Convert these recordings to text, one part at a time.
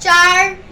4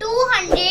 200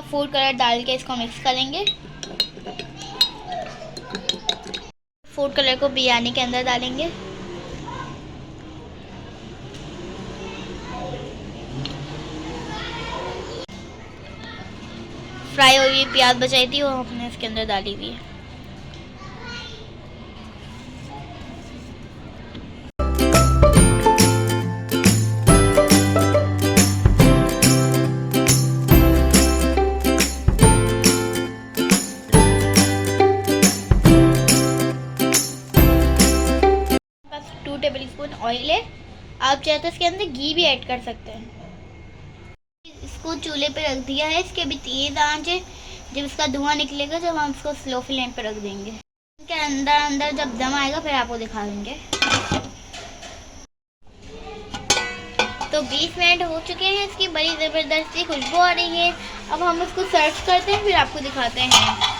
तो food colour डाल के इसको मिक्स करेंगे। फूड कलर को बिरयानी के अंदर डालेंगे। फ्राई हुई हुई प्याज बचाई थी वो हमने इसके अंदर डाली हुई है। बस 2 टेबल स्पून ऑयल है। आप चाहे तो इसके अंदर घी भी ऐड कर सकते हैं। इसको चूल्हे पे रख दिया है, इसके भी तेज आंच है। जब इसका धुआं निकलेगा जब हम इसको स्लो फ्लेम पे रख देंगे। इसके अंदर जब दम आएगा फिर आपको दिखा देंगे। तो 20 मिनट हो चुके हैं, इसकी बड़ी ज़बरदस्त सी खुशबू आ रही है। अब हम इसको सर्व करते हैं फिर आपको दिखाते हैं।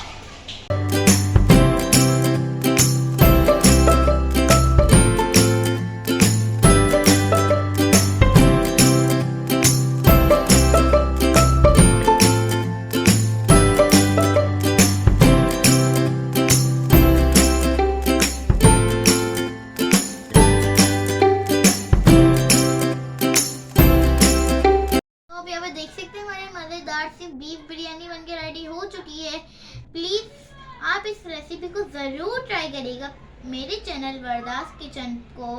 देख सकते हैं हमारी मज़ेदार सी बीफ बिरयानी बनके रेडी हो चुकी है। प्लीज़ आप इस रेसिपी को ज़रूर ट्राई करिएगा। मेरे चैनल वरदास किचन को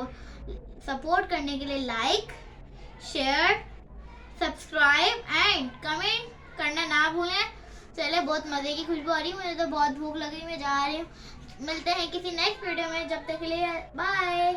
सपोर्ट करने के लिए like, share, subscribe and comment करना ना भूलें। चले, बहुत मज़े की खुशबू आ रही है, मुझे तो बहुत भूख लग रही है, मैं जा रही हूँ। मिलते हैं किसी नेक्स्ट वीडियो में, जब तक के लिए बाय।